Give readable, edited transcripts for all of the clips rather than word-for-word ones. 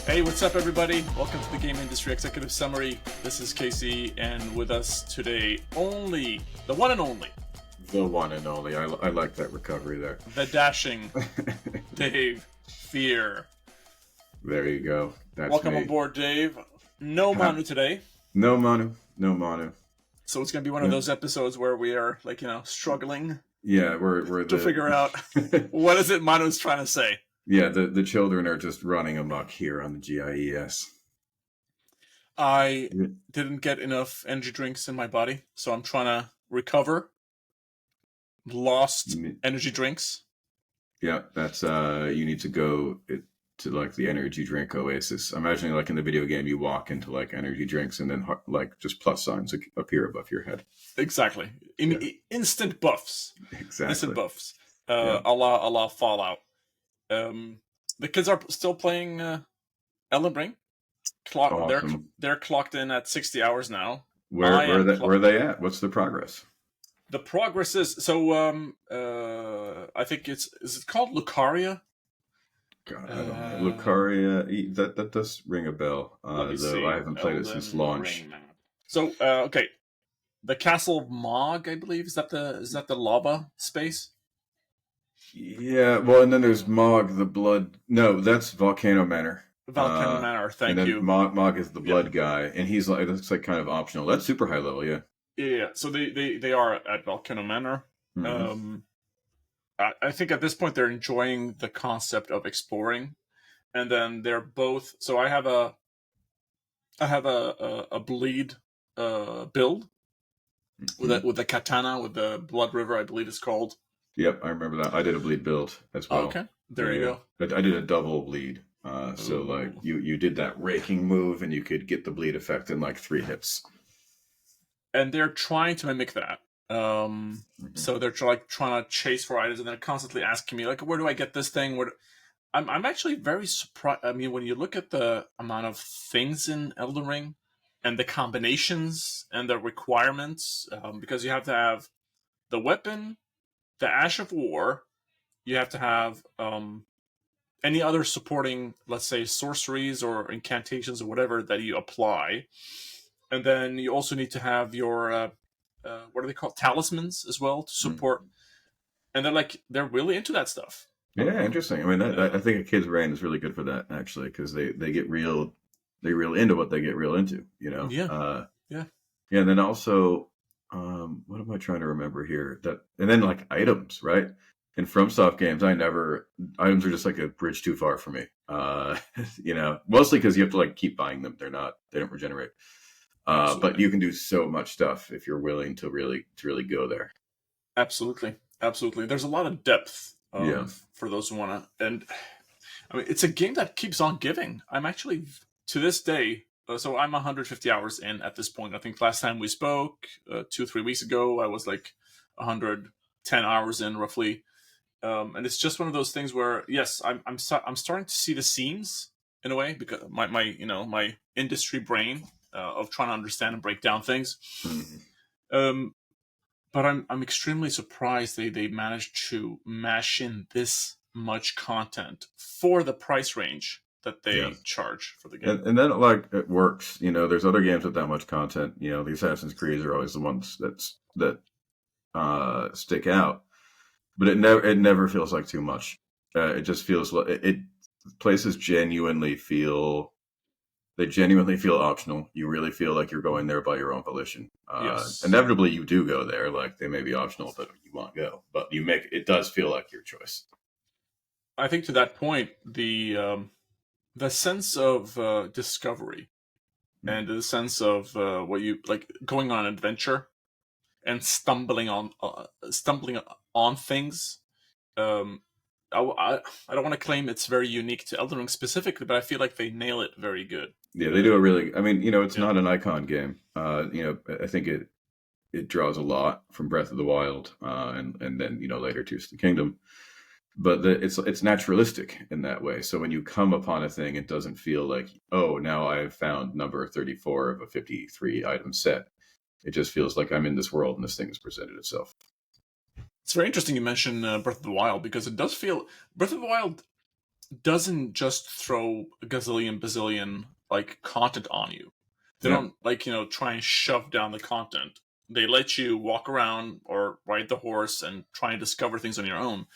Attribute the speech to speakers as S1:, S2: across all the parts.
S1: Hey, what's up, everybody? Welcome to the Game Industry Executive Summary. This is Casey, and with us today, only the one and only.
S2: The one and only. I like that recovery there.
S1: The dashing Dave Fear.
S2: There you go. That's
S1: Welcome
S2: me.
S1: aboard, Dave. No Manu today.
S2: No Manu.
S1: So it's going to be one of those episodes where we are, struggling.
S2: Yeah, we're
S1: to figure out what is it Manu's trying to say.
S2: Yeah, the children are just running amok here on the GIES.
S1: I didn't get enough energy drinks in my body, so I'm trying to recover lost energy drinks.
S2: Yeah, that's you need to go to like the energy drink oasis. I'm imagining like in the video game you walk into like energy drinks and then like just plus signs appear above your head.
S1: Exactly. Instant buffs.
S2: Exactly.
S1: Instant buffs. A la Fallout. The kids are still playing Elden Ring.
S2: Awesome.
S1: They're clocked in at 60 hours now.
S2: Where are they at? What's the progress?
S1: The progress is I think is it called Lucaria?
S2: God, I don't know. Lucaria, that does ring a bell. Though I haven't played it since launch.
S1: So okay, the Castle of Mog, I believe, is that the lava space?
S2: Yeah, well, and then there's Mog, the blood. No, that's Volcano Manor.
S1: Volcano Manor. Thank you.
S2: Mog is the blood guy, and he's like it's like kind of optional. That's super high level, yeah.
S1: Yeah. So they are at Volcano Manor. Mm-hmm. I think at this point they're enjoying the concept of exploring, and then they're both. So I have a bleed build with the katana with the blood river, I believe it's called.
S2: Yep, I remember that. I did a bleed build as well.
S1: Oh, okay, there you go.
S2: I did a double bleed. So like you did that raking move, and you could get the bleed effect in like 3 hits.
S1: And they're trying to mimic that. So they're trying to chase for items, and they're constantly asking me like, "Where do I get this thing?" I'm actually very surprised. I mean, when you look at the amount of things in Elden Ring, and the combinations and the requirements, because you have to have the weapon, the Ash of War, you have to have any other supporting, let's say, sorceries or incantations or whatever that you apply, and then you also need to have your what are they called, talismans as well to support. And they're really into that stuff.
S2: Yeah, interesting. I mean, I think a kid's brain is really good for that actually, because they get real into what they get real into. You know.
S1: Yeah.
S2: Yeah. And then also, what am I trying to remember here? And then like items, right? In FromSoft games, items are just like a bridge too far for me. You know, mostly because you have to like keep buying them. They don't regenerate. But you can do so much stuff if you're willing to really go there.
S1: Absolutely. There's a lot of depth for those who want to. And I mean, it's a game that keeps on giving. I'm actually, to this day, so I'm 150 hours in at this point. I think last time we spoke, 2-3 weeks ago, I was like 110 hours in roughly. And it's just one of those things where, yes, I'm starting to see the seams in a way, because my industry brain of trying to understand and break down things. Mm-hmm. But I'm extremely surprised they managed to mash in this much content for the price range that they charge for the game.
S2: And then it works. You know, there's other games with that much content. You know, the Assassin's Creed are always the ones that stick out. But it never feels like too much. It just feels like places genuinely feel optional. You really feel like you're going there by your own volition.
S1: Yes.
S2: Inevitably, you do go there. Like they may be optional, but you won't go. But it does feel like your choice.
S1: I think to that point, the sense of discovery and the sense of what you like going on an adventure and stumbling on things. I don't want to claim it's very unique to Elden Ring specifically, but I feel like they nail it very good.
S2: Yeah, they do it really. I mean, you know, it's not an icon game. You know, I think it draws a lot from Breath of the Wild, and then later Tears of the Kingdom. But it's naturalistic in that way. So when you come upon a thing, it doesn't feel like, oh, now I've found number 34 of a 53 item set. It just feels like I'm in this world and this thing has presented itself.
S1: It's very interesting you mention Breath of the Wild, because it does feel Breath of the Wild doesn't just throw a gazillion bazillion like content on you. They don't like, try and shove down the content. They let you walk around or ride the horse and try and discover things on your own.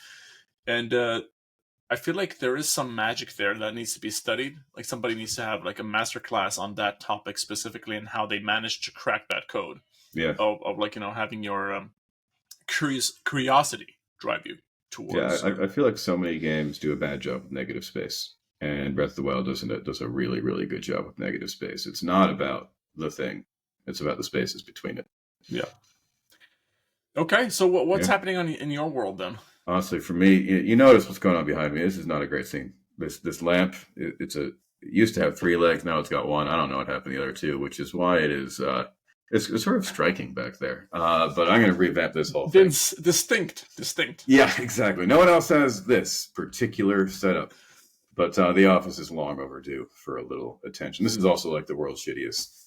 S1: And I feel like there is some magic there that needs to be studied. Like somebody needs to have like a master class on that topic specifically and how they managed to crack that code.
S2: Yeah.
S1: Of like, having your curiosity drive you towards.
S2: Yeah, I feel like so many games do a bad job with negative space. And Breath of the Wild does a really, really good job with negative space. It's not about the thing. It's about the spaces between it.
S1: Yeah. Okay, so what's happening in your world then?
S2: Honestly, for me, you notice what's going on behind me. This is not a great scene. This lamp, it used to have 3 legs. Now it's got 1. I don't know what happened to the other 2, which is why it is. It's sort of striking back there. But I'm going to revamp this whole thing.
S1: Distinct.
S2: Yeah, exactly. No one else has this particular setup. But the office is long overdue for a little attention. This is also like the world's shittiest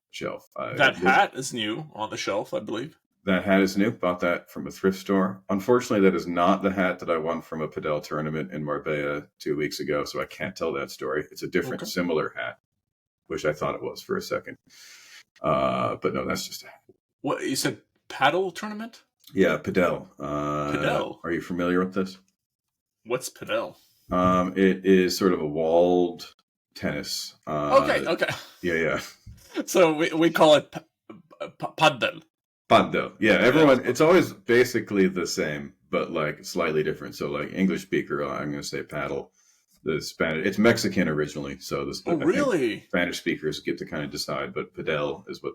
S2: shelf.
S1: That hat is new on the shelf, I believe.
S2: That hat is new. Bought that from a thrift store. Unfortunately, that is not the hat that I won from a Padel tournament in Marbella 2 weeks ago, so I can't tell that story. It's a different, similar hat, which I thought it was for a second. But no, that's just a hat.
S1: What, you said paddle tournament?
S2: Yeah, Padel.
S1: Padel.
S2: Are you familiar with this?
S1: What's Padel?
S2: It is sort of a walled tennis.
S1: Okay.
S2: Yeah.
S1: So we call it paddle.
S2: Paddle. Yeah, everyone. It's always basically the same, but like slightly different. So like English speaker, I'm going to say paddle. The Spanish, it's Mexican originally, so this.
S1: Oh, really?
S2: Spanish speakers get to kind of decide, but padel is what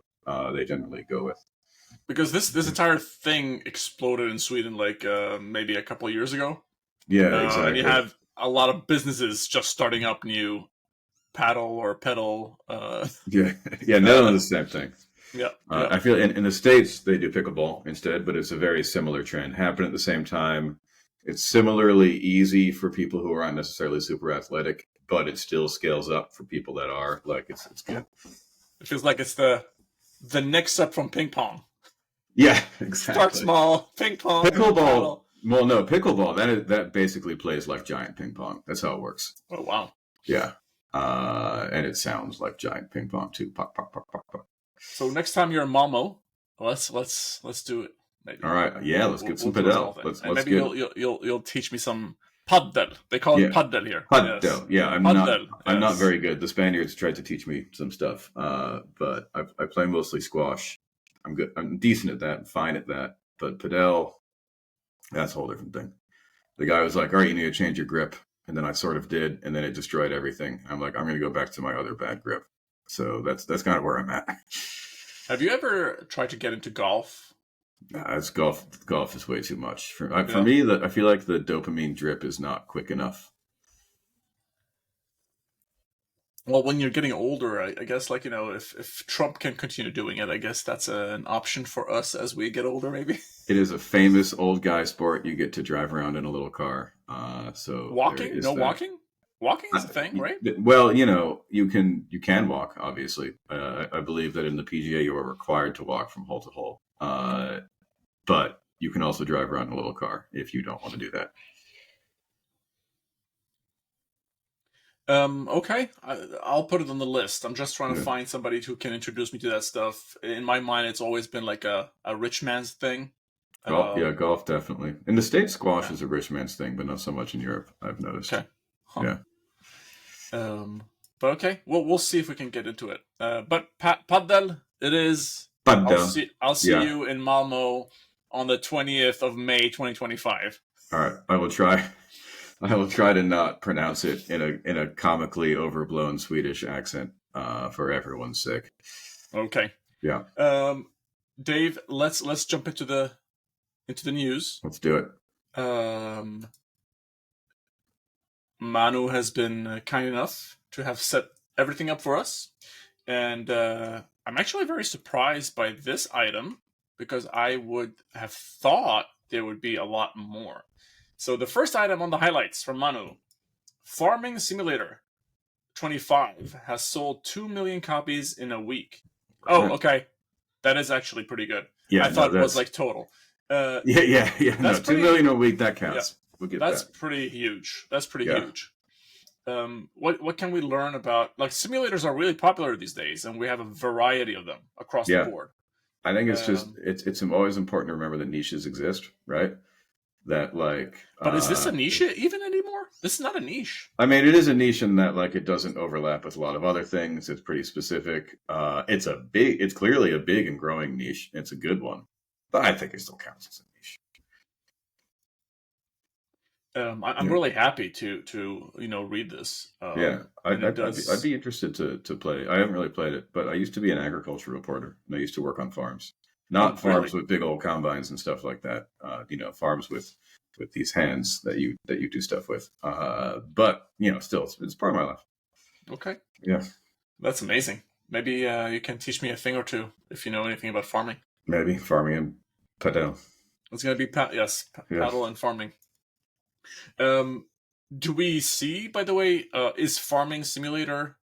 S2: they generally go with.
S1: Because this entire thing exploded in Sweden like maybe a couple of years ago.
S2: Yeah, exactly.
S1: And you have a lot of businesses just starting up new paddle or pedal.
S2: Yeah, none of the same thing.
S1: Yeah.
S2: I feel in the States they do pickleball instead, but it's a very similar trend. Happen at the same time. It's similarly easy for people who aren't necessarily super athletic, but it still scales up for people that are. Like it's good.
S1: It feels like it's the next step from ping pong.
S2: Yeah, exactly.
S1: Start small, ping pong.
S2: Pickleball. Well, no, pickleball. That basically plays like giant ping pong. That's how it works.
S1: Oh wow.
S2: Yeah, and it sounds like giant ping pong too. Pop, pop, pop, pop, pop.
S1: So next time you're in Malmo, let's do it. Maybe.
S2: All right, yeah, let's get some padel. Let's
S1: maybe
S2: get...
S1: you'll teach me some paddle. They call it paddle here.
S2: Paddle. Yes. Yeah, I'm not very good. The Spaniards tried to teach me some stuff, but I play mostly squash. I'm good. I'm decent at that. I'm fine at that. But padel, that's a whole different thing. The guy was like, "All right, you need to change your grip," and then I sort of did, and then it destroyed everything. I'm like, I'm going to go back to my other bad grip. So that's kind of where I'm at.
S1: Have you ever tried to get into golf?
S2: Nah, it's golf. Golf is way too much for me. I feel like the dopamine drip is not quick enough.
S1: Well, when you're getting older, I guess, like, if Trump can continue doing it, I guess that's an option for us as we get older, maybe.
S2: It is a famous old guy sport. You get to drive around in a little car. So
S1: walking? No walking? Walking is a thing, right?
S2: Well, you can walk, obviously. I believe that in the PGA you are required to walk from hole to hole. But you can also drive around in a little car if you don't want to do that.
S1: Okay. I'll put it on the list. I'm just trying to find somebody who can introduce me to that stuff. In my mind, it's always been like a rich man's thing.
S2: Golf, golf definitely. In the States, squash is a rich man's thing, but not so much in Europe, I've noticed.
S1: Okay. Huh.
S2: Yeah.
S1: But okay, we'll see if we can get into it. But paddle, it is.
S2: Paddle.
S1: I'll see you in Malmo on the 20th of May, 2025.
S2: All right, I will try. I will try to not pronounce it in a comically overblown Swedish accent for everyone's sake.
S1: Okay.
S2: Yeah.
S1: Dave, let's jump into the news.
S2: Let's do it.
S1: Manu has been kind enough to have set everything up for us, and I'm actually very surprised by this item because I would have thought there would be a lot more. So the first item on the highlights from Manu, Farming Simulator 25 has sold 2 million copies in a week. Oh, okay. That is actually pretty good. Yeah, I thought it was like total.
S2: Yeah. No, 2 million a week, that counts.
S1: Yeah. We'll get that. Pretty huge. That's pretty huge. what can we learn about, like, simulators are really popular these days, and we have a variety of them across the
S2: Yeah,
S1: board.
S2: I think it's just
S1: Um,
S2: it's always important to remember that niches exist, right? That like
S1: but is this a niche even anymore? This is not a niche.
S2: I mean, it is a niche in that like it doesn't overlap with a lot of other things. It's pretty specific. It's clearly a big and growing niche. It's a good one, but I think it still counts as a niche.
S1: I'm really happy to read this.
S2: Yeah,
S1: And it does.
S2: I'd be interested to play. I haven't really played it, but I used to be an agriculture reporter, and I used to work on farms, not farms
S1: really?
S2: with big old combines and stuff like that. Farms with these hands that you do stuff with. But still, it's part of my life.
S1: Okay.
S2: Yeah,
S1: That's amazing. Maybe you can teach me a thing or two if you know anything about farming.
S2: maybe farming and paddle.
S1: It's going to be paddle and farming. Do we see, by the way, is Farming Simulator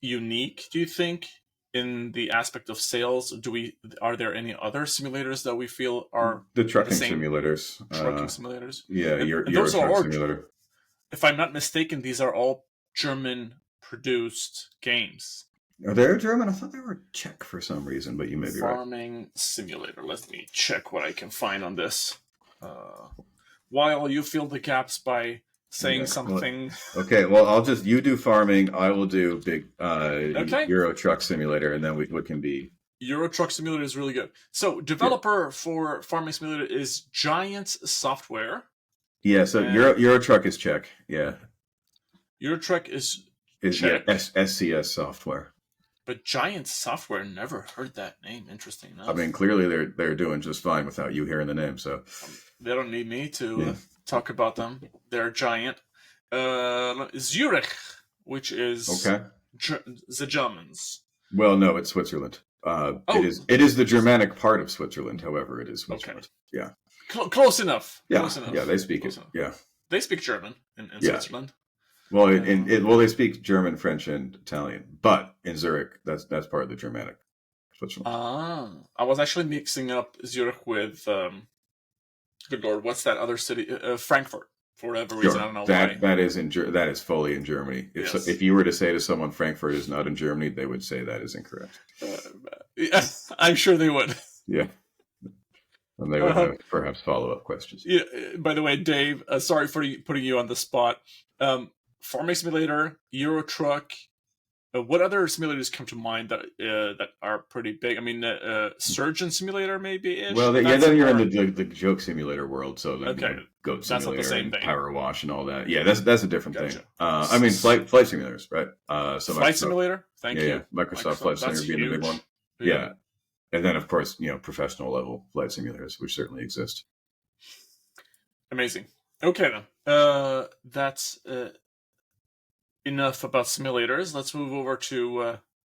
S1: unique, do you think, in the aspect of sales? Are there any other simulators that we feel are
S2: The trucking
S1: same?
S2: Simulators.
S1: Trucking simulators?
S2: Yeah,
S1: And
S2: Euro
S1: those are
S2: Truck
S1: all,
S2: Simulator.
S1: if I'm not mistaken, these are all German-produced games.
S2: Are they German? I thought they were Czech for some reason, but you may be right.
S1: Farming Simulator. Let me check what I can find on this. While you fill the gaps by saying something.
S2: Okay, well, you do farming, I will do big
S1: Okay.
S2: Euro Truck Simulator, and then we can be...
S1: Euro Truck Simulator is really good. So, developer for Farming Simulator is GIES Software.
S2: Yeah, so Euro Truck is Czech, yeah.
S1: Euro Truck is Czech.
S2: Yeah, SCS Software.
S1: But GIES Software, never heard that name, interesting enough.
S2: I mean, clearly they're doing just fine without you hearing the name, so...
S1: They don't need me to talk about them. They're giant. Zurich, which is the Germans.
S2: Well, no, it's Switzerland. It is the Germanic part of Switzerland. However, it is Switzerland. Okay. Yeah,
S1: close enough.
S2: Yeah,
S1: close enough.
S2: Yeah, they speak it.
S1: Enough.
S2: Yeah,
S1: they speak German in Switzerland.
S2: Well, they speak German, French, and Italian. But in Zurich, that's part of the Germanic Switzerland.
S1: I was actually mixing up Zurich with good Lord, what's that other city? Frankfurt. For whatever reason, I don't know why.
S2: That is fully in Germany. If you were to say to someone Frankfurt is not in Germany, they would say that is incorrect.
S1: I'm sure they would.
S2: Yeah. And they would have perhaps follow-up questions.
S1: Yeah. By the way, Dave, sorry for putting you on the spot. Farming Simulator, Euro Truck. What other simulators come to mind that are pretty big? I mean, Surgeon Simulator maybe.
S2: Well, then you're in the joke simulator world. So then Goat Simulator,
S1: that's not the same thing.
S2: Power Wash, and all that. Yeah, that's a different thing. I mean, flight simulators, right?
S1: Flight Simulator. Thank you.
S2: Yeah, Microsoft Flight Simulator being the big one. Yeah, and then of course professional level flight simulators, which certainly exist.
S1: Amazing. Okay then, that's enough about simulators. Let's move over to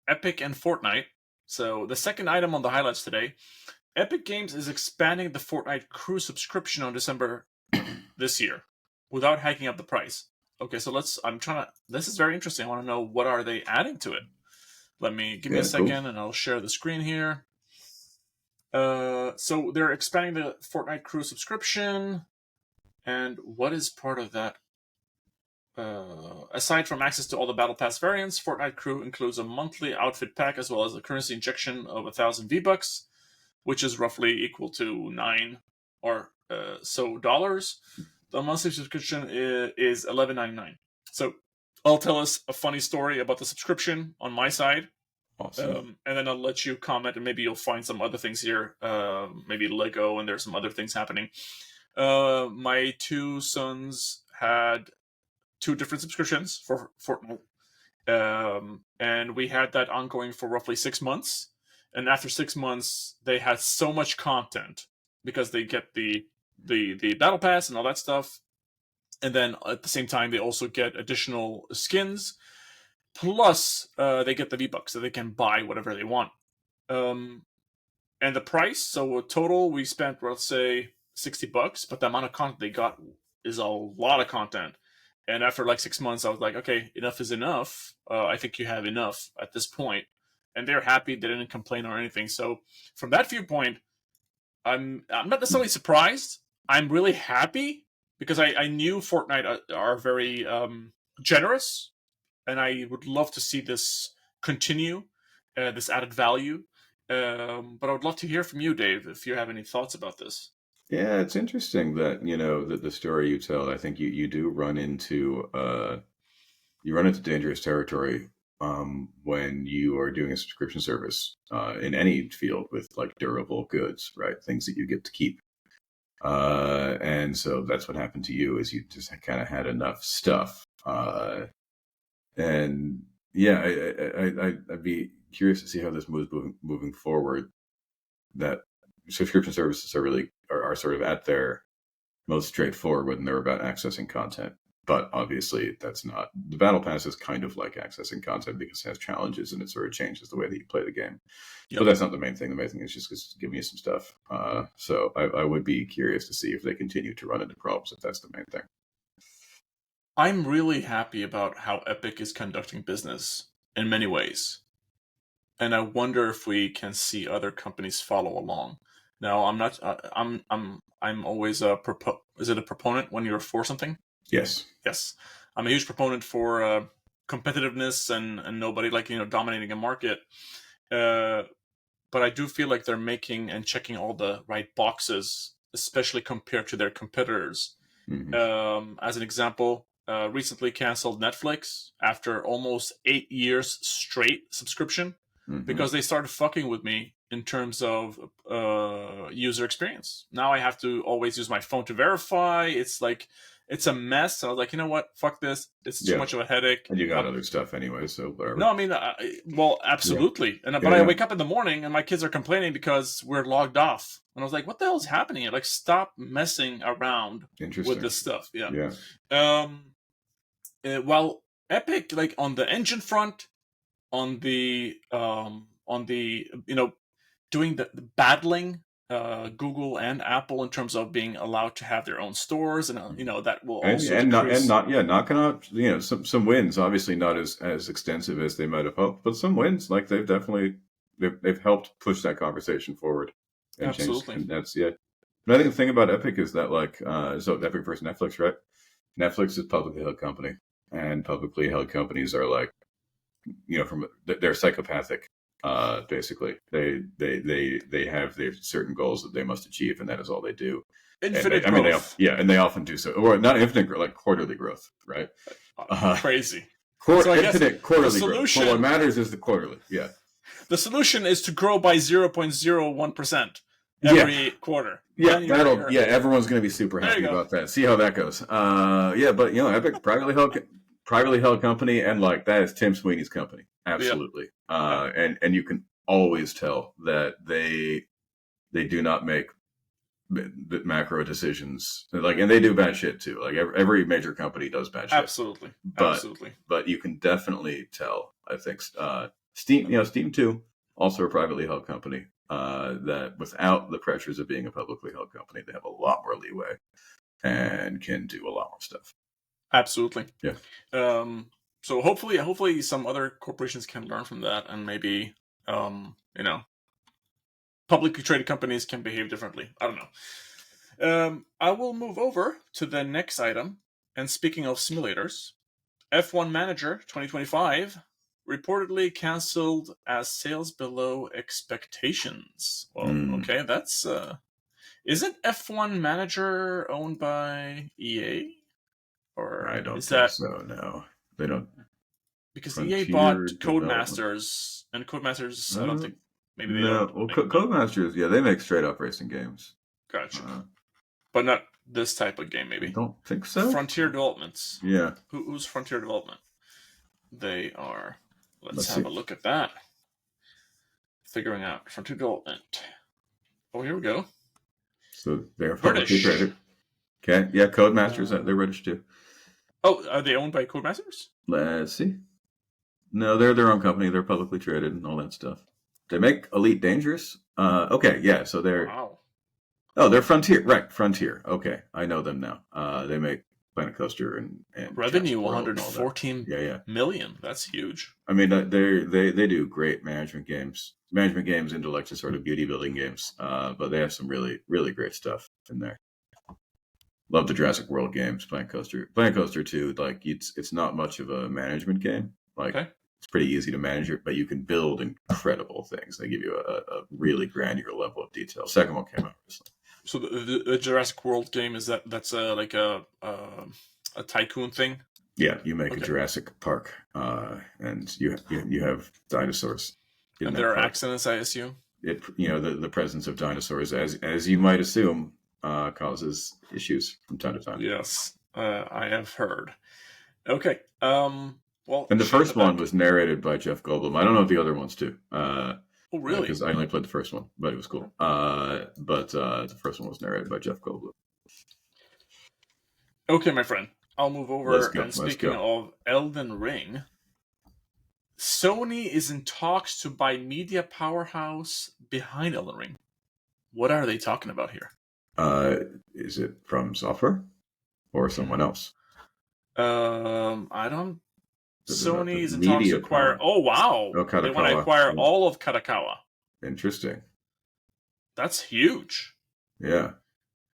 S1: Epic and Fortnite. So the second item on the highlights today, Epic Games is expanding the Fortnite crew subscription on December this year without hiking up the price. Okay, so this is very interesting. I want to know, what are they adding to it? Give me a second, and I'll share the screen here. So they're expanding the Fortnite crew subscription, and what is part of that? Aside from access to all the Battle Pass variants, Fortnite Crew includes a monthly outfit pack as well as a currency injection of 1,000 V-Bucks, which is roughly equal to $9 or so dollars. The monthly subscription is $11.99. So I'll tell us a funny story about the subscription on my side.
S2: Awesome.
S1: And then I'll let you comment, and maybe you'll find some other things here. Maybe Lego, and there's some other things happening. My two sons had 2 different subscriptions for Fortnite. And we had that ongoing for roughly 6 months. And after 6 months, they had so much content because they get the Battle Pass and all that stuff. And then at the same time, they also get additional skins. Plus, they get the V-Bucks, so they can buy whatever they want. And the price, so total, we spent, let's say, $60, but the amount of content they got is a lot of content. And after like 6 months, I was like, okay, enough is enough. I think you have enough at this point. And they're happy. They didn't complain or anything. So from that viewpoint, I'm not necessarily surprised. I'm really happy because I knew Fortnite are very generous, and I would love to see this continue, this added value. But I would love to hear from you, Dave, if you have any thoughts about this.
S2: Yeah, it's interesting that that the story you tell. I think you do run into dangerous territory when you are doing a subscription service in any field with like durable goods, right? Things that you get to keep. And so that's what happened to you, is you just kind of had enough stuff. And yeah, I'd be curious to see how this moves moving forward. That subscription services are sort of at their most straightforward when they're about accessing content. But obviously, that's not the battle pass is kind of like accessing content because it has challenges and it sort of changes the way that you play the game. Yep. But that's not the main thing. The main thing is just giving you some stuff. So I would be curious to see if they continue to run into problems if that's the main thing.
S1: I'm really happy about how Epic is conducting business in many ways, and I wonder if we can see other companies follow along. Now, I'm not. I'm always is it a proponent when you're for something?
S2: Yes.
S1: Yes. I'm a huge proponent for competitiveness and nobody dominating a market. But I do feel like they're making and checking all the right boxes, especially compared to their competitors.
S2: Mm-hmm.
S1: As an example, recently canceled Netflix after almost 8 years straight subscription because they started fucking with me in terms of user experience. Now I have to always use my phone to verify. It's a mess. I was like, you know what? Fuck this. It's too much of a headache.
S2: And you got other stuff anyway, so whatever.
S1: No, I mean, well, absolutely. Yeah. But I wake up in the morning and my kids are complaining because we're logged off. And I was like, what the hell is happening? Like, stop messing around with this stuff. Yeah. While Epic, like on the engine front, on the doing the battling Google and Apple in terms of being allowed to have their own stores, and that will also
S2: knocking out some wins. Obviously not as extensive as they might have hoped, but some wins. Like they've helped push that conversation forward. And
S1: absolutely,
S2: and that's But I think the thing about Epic is that so Epic versus Netflix, right? Netflix is a publicly held company, and publicly held companies are they're psychopathic. Basically, they have their certain goals that they must achieve, and that is all they do.
S1: Infinite growth.
S2: And they often do so, or not infinite growth, like quarterly growth, right?
S1: Crazy.
S2: Infinite quarterly growth. But what matters is the quarterly. Yeah.
S1: The solution is to grow by 0.01% every quarter.
S2: Yeah, everyone's going to be super happy about that. See how that goes. But Epic, privately held company, and that is Tim Sweeney's company. Absolutely. And you can always tell that they do not make macro decisions. And they do bad shit too. Like every major company does bad shit.
S1: Absolutely.
S2: But you can definitely tell, I think, Steam too, also a privately held company, that without the pressures of being a publicly held company, they have a lot more leeway and can do a lot more stuff.
S1: Absolutely.
S2: Yeah.
S1: So hopefully some other corporations can learn from that, and maybe publicly traded companies can behave differently. I don't know. I will move over to the next item. And speaking of simulators, F1 Manager 2025 reportedly canceled as sales below expectations. Well, okay, that's isn't F1 Manager owned by EA? Or
S2: I don't think so. No, they don't.
S1: Because EA bought Codemasters, and Codemasters, I don't think maybe they don't.
S2: Well, Codemasters, they make straight up racing games.
S1: Gotcha. But not this type of game, maybe.
S2: I don't think so.
S1: Frontier Developments.
S2: Yeah.
S1: Who's Frontier Development? They are. Let's have a look at that. Figuring out Frontier Development. Oh, here we go.
S2: So they're
S1: British.
S2: Okay. Yeah, Codemasters. They're British too.
S1: Oh, are they owned by Codemasters?
S2: Let's see. No, they're their own company. They're publicly traded and all that stuff. They make Elite Dangerous. Okay, yeah. So they're.
S1: Wow.
S2: Oh, they're Frontier. Right, Frontier. Okay, I know them now. They make Planet Coaster and
S1: revenue 114 million. That's huge.
S2: I mean, they do great management games into just sort of beauty building games. But they have some really, really great stuff in there. Love the Jurassic World games. Planet Coaster. Planet Coaster 2, like it's not much of a management game. Like it's pretty easy to manage it, but you can build incredible things. They give you a really granular level of detail. Second one came out recently.
S1: So the Jurassic World game, is that's like a tycoon thing?
S2: Yeah, you make a Jurassic Park, and you have dinosaurs.
S1: And there are accidents, I assume.
S2: The presence of dinosaurs, as you might assume, causes issues from time to time.
S1: Yes, I have heard. Okay. Well,
S2: and the first one was narrated by Jeff Goldblum. I don't know if the other ones too.
S1: Oh, really?
S2: Because I only played the first one, but it was cool. But the first one was narrated by Jeff Goldblum.
S1: Okay, my friend. I'll move over. And speaking of Elden Ring, Sony is in talks to buy media powerhouse behind Elden Ring. What are they talking about here?
S2: Is it From Software or someone else?
S1: I don't. Sony is in talks to acquire. Oh wow!
S2: Oh,
S1: they want to acquire all of Kadokawa.
S2: Interesting.
S1: That's huge.
S2: Yeah.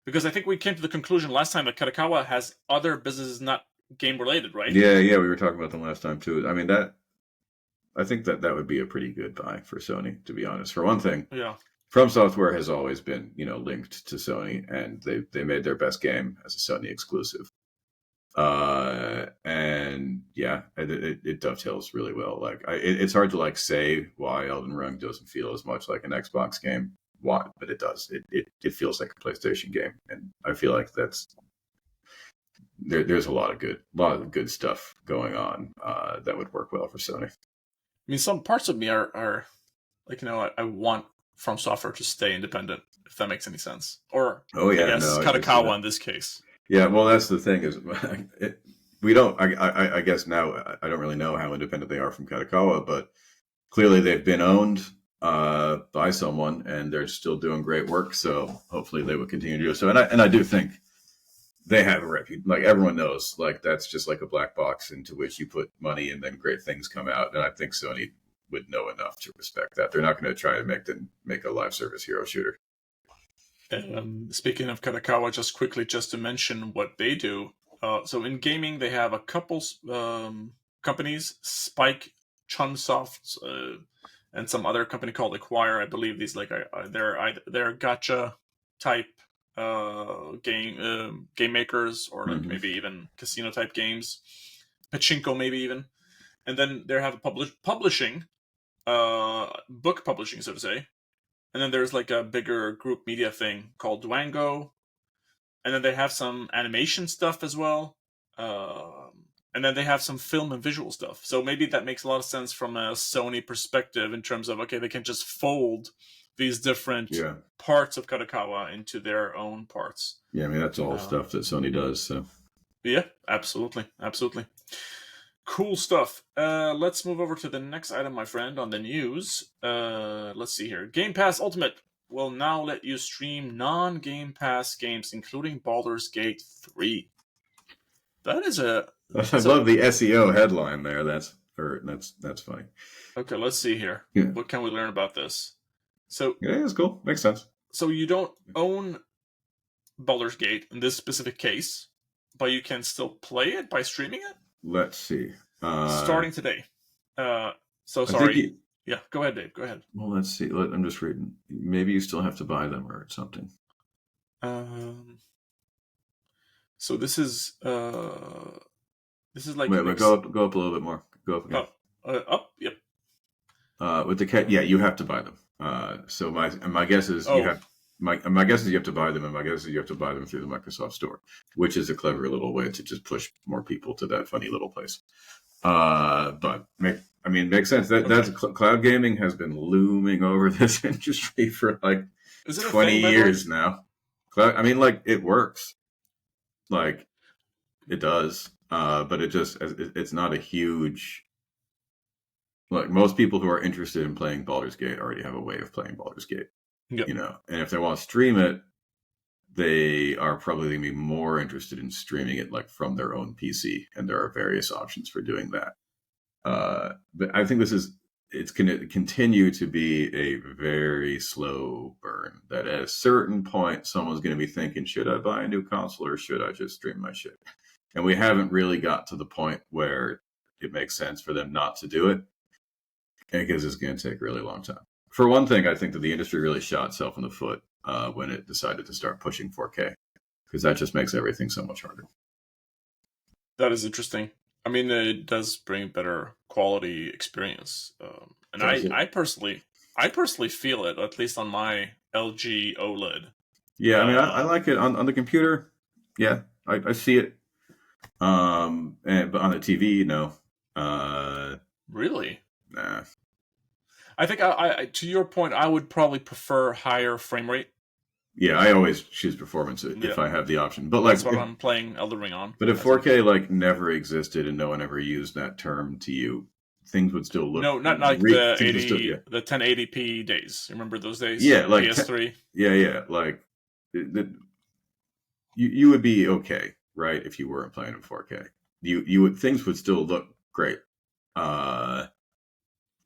S1: Because I think we came to the conclusion last time that Kadokawa has other businesses not game related, right?
S2: Yeah, we were talking about them last time too. I mean I think that would be a pretty good buy for Sony, to be honest. For one thing,
S1: yeah,
S2: From Software has always been, linked to Sony, and they made their best game as a Sony exclusive. And yeah, it dovetails really well. Like it's hard to say why Elden Ring doesn't feel as much like an Xbox game. Why? But it does. It feels like a PlayStation game, and I feel like there's a lot of good stuff going on that would work well for Sony.
S1: I mean, some parts of me are like, I want From Software to stay independent, if that makes any sense. Or I guess Kadokawa in this case.
S2: Yeah, well, that's the thing is we don't. I guess now I don't really know how independent they are from Kadokawa, but clearly they've been owned by someone, and they're still doing great work. So hopefully they will continue to do so. And I do think they have a reputation. Like everyone knows, like that's just like a black box into which you put money, and then great things come out. And I think Sony would know enough to respect that. They're not going to try to make a live service hero shooter.
S1: Speaking of Kadokawa, just to mention what they do. So in gaming, they have a couple companies, Spike, Chunsoft, and some other company called Acquire. I believe these they're gacha type game makers, or like maybe even casino type games, pachinko maybe even. And then they have a publishing, book publishing, so to say. And then there's like a bigger group media thing called Dwango. And then they have some animation stuff as well. And then they have some film and visual stuff. So maybe that makes a lot of sense from a Sony perspective in terms of, okay, they can just fold these different parts of Kadokawa into their own parts.
S2: Yeah, I mean, that's all stuff that Sony does. So
S1: yeah, absolutely. Absolutely. Cool stuff. Let's move over to the next item, my friend, on the news. Let's see here. Game Pass Ultimate will now let you stream non-Game Pass games, including Baldur's Gate 3. That is I
S2: love the SEO headline there. That's funny.
S1: Okay, let's see here.
S2: Yeah.
S1: What can we learn about this? So
S2: yeah, it's cool. Makes sense.
S1: So you don't own Baldur's Gate in this specific case, but you can still play it by streaming it?
S2: Let's see.
S1: Starting today. Sorry. Yeah, go ahead, Dave. Go ahead.
S2: Well, let's see. I'm just reading. Maybe you still have to buy them or something.
S1: So this is like.
S2: Wait, go up a little bit more. Go up again.
S1: Up. Yep.
S2: With the cat, yeah, you have to buy them. So my guess is you have. My guess is you have to buy them, and my guess is you have to buy them through the Microsoft Store, which is a clever little way to just push more people to that funny little place. But makes sense. That's cloud gaming has been looming over this industry for like 20 years now. It works, like it does, but it's not a huge. Like most people who are interested in playing Baldur's Gate already have a way of playing Baldur's Gate. Yep. And if they want to stream it, they are probably going to be more interested in streaming it like from their own PC, and there are various options for doing that. But I think this is it's going to continue to be a very slow burn. That at a certain point, someone's going to be thinking, should I buy a new console or should I just stream my shit? And we haven't really got to the point where it makes sense for them not to do it, because it's going to take a really long time. For one thing, I think that the industry really shot itself in the foot when it decided to start pushing 4K, because that just makes everything so much harder.
S1: That is interesting. I mean, it does bring better quality experience, and I personally feel it, at least on my LG OLED.
S2: Yeah, I mean, I like it on the computer. Yeah, I see it. But on the TV, no.
S1: Really?
S2: Nah.
S1: I think I to your point, I would probably prefer higher frame rate.
S2: Yeah, I always choose performance if I have the option. But
S1: that's what I'm playing Elden Ring on.
S2: But if 4K like never existed and no one ever used that term to you, things would still look.
S1: No, not like the 80, the 1080p days. Remember those days?
S2: Yeah, like
S1: PS3.
S2: Yeah, like you would be okay, right? If you weren't playing in 4K, you would, things would still look great.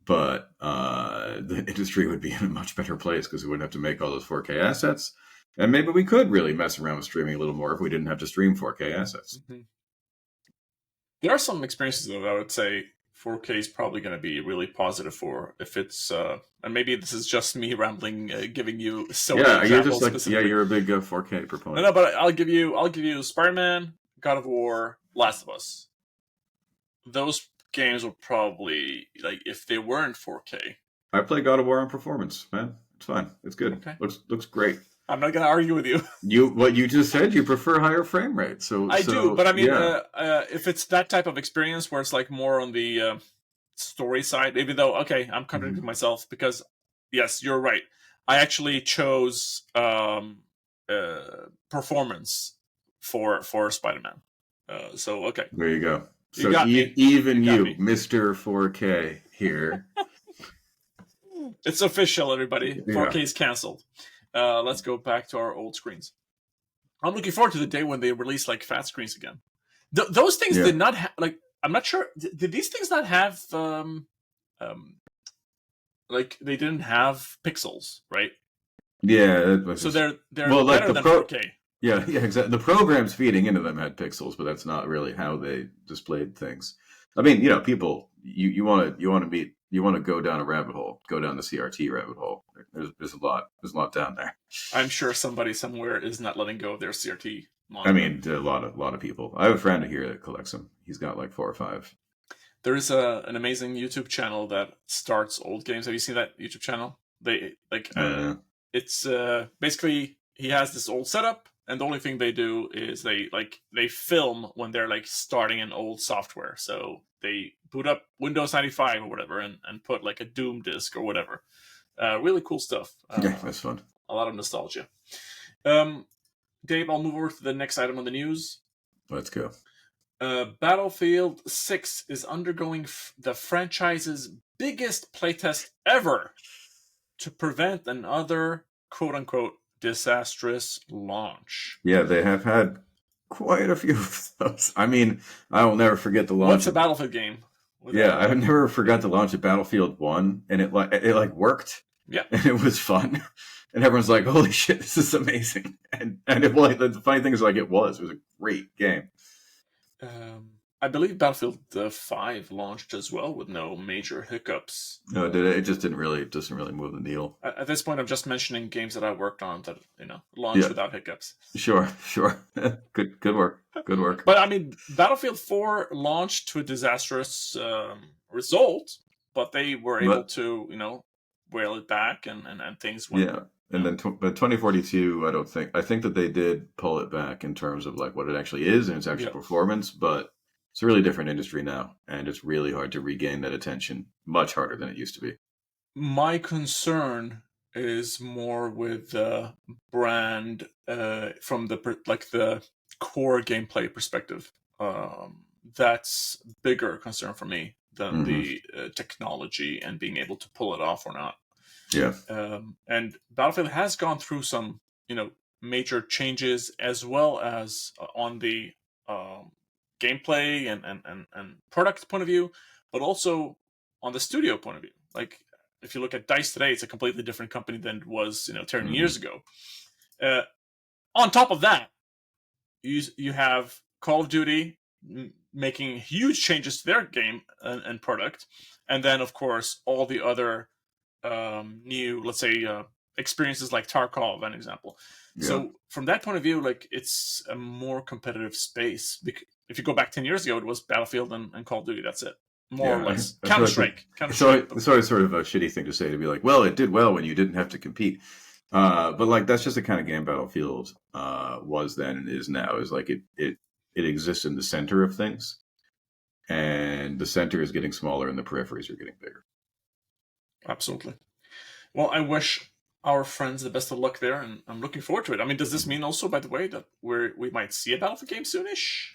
S2: But the industry would be in a much better place because we wouldn't have to make all those 4K assets. And maybe we could really mess around with streaming a little more if we didn't have to stream 4K assets.
S1: Mm-hmm. There are some experiences, though, that I would say 4K is probably going to be really positive for. If it's, and maybe this is just me rambling, giving you Sony examples.
S2: You're just like, you're a big 4K proponent.
S1: No, but I'll give you Spider-Man, God of War, Last of Us. Those games will probably, like, if they weren't 4K.
S2: I play God of War on performance, man. It's fine. It's good.
S1: Okay.
S2: Looks great.
S1: I'm not going to argue with you.
S2: What you just said, you prefer higher frame rate. So
S1: I do, but I mean, if it's that type of experience where it's like more on the story side, even though, okay, I'm contradicting myself because, yes, you're right. I actually chose performance for Spider-Man. So, okay.
S2: There you go.
S1: You
S2: so even you, Mr. 4K here.
S1: It's official, everybody. 4K is canceled. Let's go back to our old screens. I'm looking forward to the day when they release like fat screens again. Those things did not have, like, I'm not sure. Did these things not have like they didn't have pixels, right?
S2: Yeah.
S1: So they're better than 4K.
S2: Yeah, exactly. The programs feeding into them had pixels, but that's not really how they displayed things. I mean, people, you want to go down a rabbit hole, go down the CRT rabbit hole. There's a lot down there.
S1: I'm sure somebody somewhere is not letting go of their CRT monitor.
S2: I mean, a lot of people. I have a friend here that collects them. He's got like 4 or 5.
S1: There is an amazing YouTube channel that starts old games. Have you seen that YouTube channel? They like it's basically he has this old setup. And the only thing they do is they film when they're like starting an old software. So they boot up Windows 95 or whatever and put like a Doom disk or whatever. Really cool stuff.
S2: Yeah, that's fun.
S1: A lot of nostalgia. Dave, I'll move over to the next item on the news.
S2: Let's go.
S1: Battlefield 6 is undergoing the franchise's biggest playtest ever to prevent another quote-unquote disastrous launch.
S2: Yeah, they have had quite a few of those. I mean, I will never forget the launch.
S1: What's a Battlefield game?
S2: I never forgot the launch of Battlefield 1, and it worked.
S1: Yeah,
S2: and it was fun, and everyone's like, "Holy shit, this is amazing!" And the funny thing is, like, it was a great game.
S1: I believe Battlefield 5 launched as well with no major hiccups.
S2: No, it did. It just didn't really move the needle.
S1: At this point, I'm just mentioning games that I worked on that launched without hiccups.
S2: Sure. Good work.
S1: But I mean, Battlefield 4 launched to a disastrous result, but they were able to whale it back and things went.
S2: Yeah. And then, but 2042, I think that they did pull it back in terms of like what it actually is and its actual performance, but it's a really different industry now, and it's really hard to regain that attention, much harder than it used to be. My
S1: concern is more with the brand from the core gameplay perspective. That's bigger concern for me than the technology and being able to pull it off or not.
S2: Yeah.
S1: And Battlefield has gone through some, major changes as well as on the gameplay and product point of view, but also on the studio point of view. Like if you look at DICE today, it's a completely different company than it was 10
S2: Mhm.
S1: years ago. On top of that, you have Call of Duty making huge changes to their game and product, and then of course all the other new, let's say, experiences like Tarkov, an example.
S2: Yeah.
S1: So from that point of view, like it's a more competitive space. If you go back 10 years ago, it was Battlefield and Call of Duty. That's it, more or less. Counter-Strike.
S2: It's always sort of a shitty thing to say, to be like, well, it did well when you didn't have to compete. But like that's just the kind of game Battlefield was then and is now. Is like it exists in the center of things, and the center is getting smaller and the peripheries are getting bigger.
S1: Absolutely. Well, I wish our friends the best of luck there, and I'm looking forward to it. I mean, does this mean also, by the way, that we might see a Battlefield game soonish?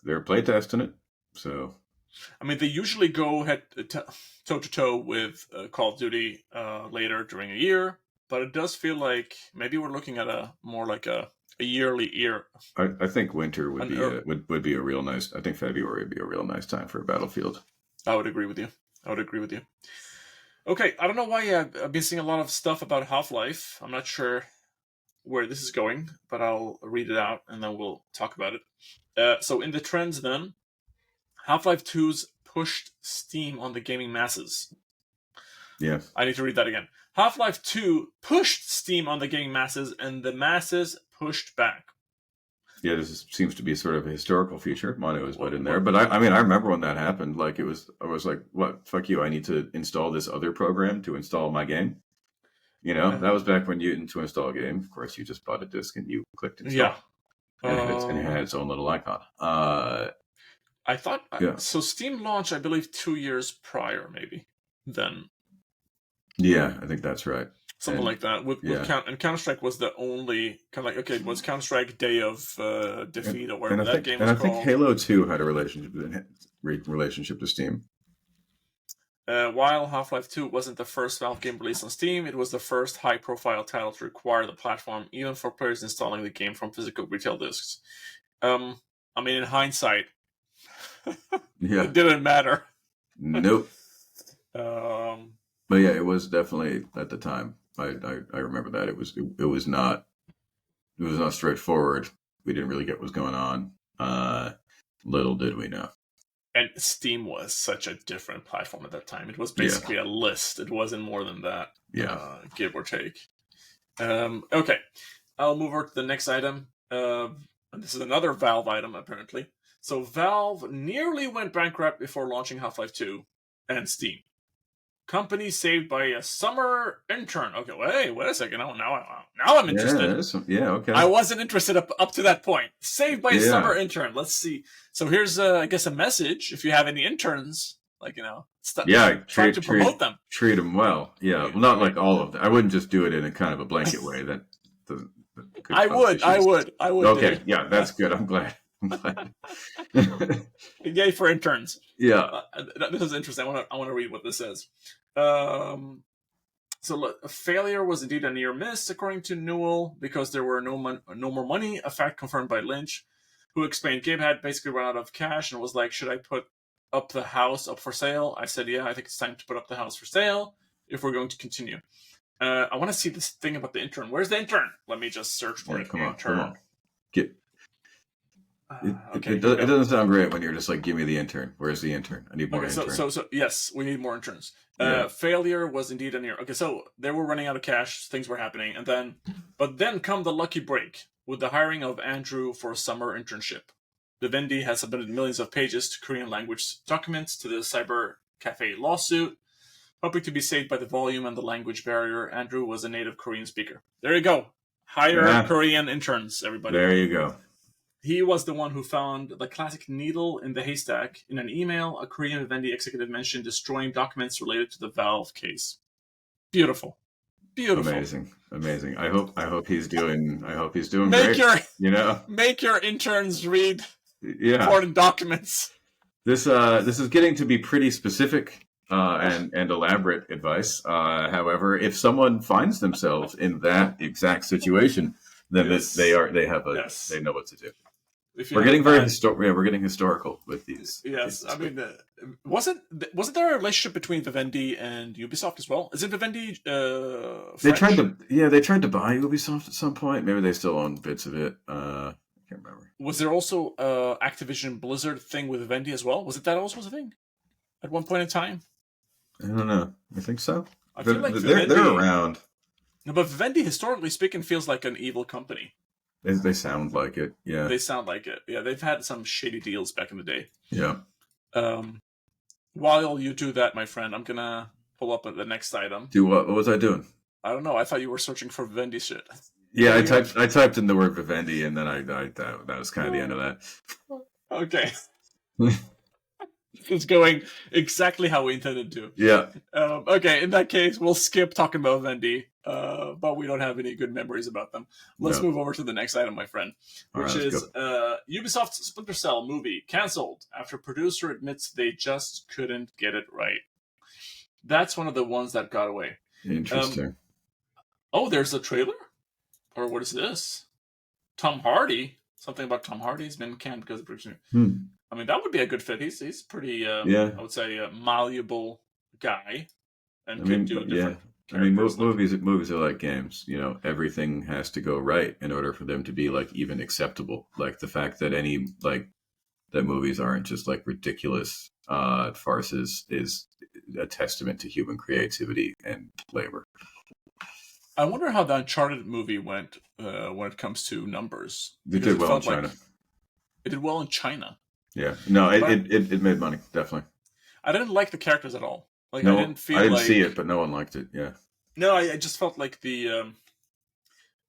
S2: They're playtesting it, so.
S1: I mean, they usually go toe to toe with Call of Duty later during a year, but it does feel like maybe we're looking at a more like a yearly year.
S2: I think winter would be a real nice. I think February would be a real nice time for a Battlefield.
S1: I would agree with you. Okay, I don't know why I've been seeing a lot of stuff about Half-Life. I'm not sure where this is going, but I'll read it out and then we'll talk about it. So in the trends then, Half-Life 2's pushed Steam on the gaming masses.
S2: Yeah.
S1: I need to read that again. Half-Life 2 pushed Steam on the gaming masses, and the masses pushed back.
S2: Yeah, this seems to be sort of a historical feature. Mono is put in there. But I mean, I remember when that happened. Like, I was like, what? Fuck you. I need to install this other program to install my game. That was back when to install a game. Of course, you just bought a disc and you clicked install.
S1: Yeah.
S2: And it had its own little icon.
S1: I thought, so Steam launched, I believe, 2 years prior, maybe, then.
S2: Yeah, I think that's right.
S1: Something like that. And Counter-Strike was the only, kind of like, okay, it was Counter-Strike Day of Defeat or whatever that game was called.
S2: And I think Halo 2 had a relationship to Steam.
S1: While Half-Life 2 wasn't the first Valve game released on Steam, it was the first high-profile title to require the platform, even for players installing the game from physical retail discs. I mean, in hindsight, it didn't matter.
S2: Nope. But yeah, it was definitely at the time. I remember that it was not straightforward. We didn't really get what was going on. Little did we know.
S1: And Steam was such a different platform at that time. It was basically a list. It wasn't more than that.
S2: Yeah.
S1: Give or take. Okay. I'll move over to the next item. This is another Valve item, apparently. So Valve nearly went bankrupt before launching Half-Life 2 and Steam. Company saved by a summer intern. Okay, wait a second. Now I'm interested.
S2: Yeah, okay.
S1: I wasn't interested up to that point. Saved by a summer intern. Let's see. So here's, I guess, a message. If you have any interns, try to promote them.
S2: Treat them well. Yeah, well, not like all of them. I wouldn't just do it in a kind of a blanket way. That doesn't.
S1: I would.
S2: Okay, yeah, that's good. I'm glad.
S1: Yay for interns.
S2: Yeah.
S1: This is interesting. I want to read what this says. So look, a failure was indeed a near miss, according to Newell, because there were no more money, a fact confirmed by Lynch, who explained Gabe had basically run out of cash and was like, should I put up the house up for sale? I said, yeah, I think it's time to put up the house for sale if we're going to continue. I want to see this thing about the intern. Where's the intern? Let me just search for it.
S2: Come on. It doesn't sound great when you're just like, give me the intern. Where's the intern? I need more interns.
S1: So yes, we need more interns. Failure was indeed a near. Okay, so they were running out of cash. Things were happening, but then come the lucky break with the hiring of Andrew for a summer internship. Vivendi has submitted millions of pages to Korean language documents to the Cyber Cafe lawsuit, hoping to be saved by the volume and the language barrier. Andrew was a native Korean speaker. There you go. Hire Korean interns, everybody.
S2: There you go.
S1: He was the one who found the classic needle in the haystack. In an email, a Korean Vivendi executive mentioned destroying documents related to the Valve case. Beautiful.
S2: Amazing. I hope he's doing great.
S1: Make your interns read important documents.
S2: This is getting to be pretty specific and elaborate advice. However, if someone finds themselves in that exact situation, then they know what to do.
S1: If you
S2: We're
S1: have
S2: getting
S1: a
S2: very
S1: bad-
S2: we're getting historical with these.
S1: Yes,
S2: these
S1: I mean, wasn't there a relationship between Vivendi and Ubisoft as well? Is it Vivendi
S2: they
S1: French?
S2: tried to buy Ubisoft at some point. Maybe they still own bits of it. I can't remember.
S1: Was there also Activision Blizzard thing with Vivendi as well? Was it that also was a thing at one point in time?
S2: I don't know. I think so.
S1: I feel like
S2: They're around.
S1: No, but Vivendi, historically speaking, feels like an evil company.
S2: They sound like it. Yeah.
S1: They sound like it. Yeah, they've had some shady deals back in the day.
S2: Yeah.
S1: While you do that, my friend, I'm gonna pull up the next item.
S2: Do what? What was I doing?
S1: I don't know. I thought you were searching for Vivendi shit.
S2: Yeah, I typed in the word Vivendi, and then that was kind of the end of that.
S1: Okay. It's going exactly how we intended to.
S2: Yeah.
S1: Okay, in that case, we'll skip talking about Vivendi, but we don't have any good memories about them. Let's move over to the next item, my friend, which is Ubisoft's Splinter Cell movie canceled after producer admits they just couldn't get it right. That's one of the ones that got away.
S2: Interesting.
S1: There's a trailer? Or what is this? Tom Hardy? Something about Tom Hardy's been canned because of producer. I mean, that would be a good fit. He's pretty, I would say, malleable guy, and could do different.
S2: I mean, movies are like games. You know, everything has to go right in order for them to be like even acceptable. Like the fact that that movies aren't just like ridiculous farces is a testament to human creativity and labor.
S1: I wonder how the Uncharted movie went when it comes to numbers.
S2: It did well in China.
S1: It did well in China.
S2: Yeah, no, it made money, definitely.
S1: I didn't like the characters at all. Like,
S2: no,
S1: I didn't
S2: see it, but no one liked it. Yeah.
S1: No, I just felt like the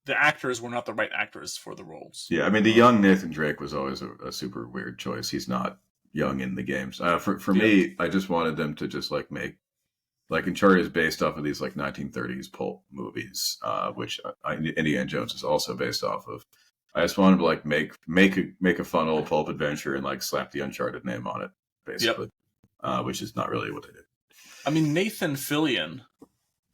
S1: actors were not the right actors for the roles.
S2: Yeah, I mean, the young Nathan Drake was always a super weird choice. He's not young in the games. For me, I just wanted them to just like make like Uncharted is based off of these like 1930s pulp movies, which Indiana Jones is also based off of. I just wanted to like make a fun old pulp adventure and like slap the Uncharted name on it, basically, which is not really what they did.
S1: I mean, Nathan Fillion.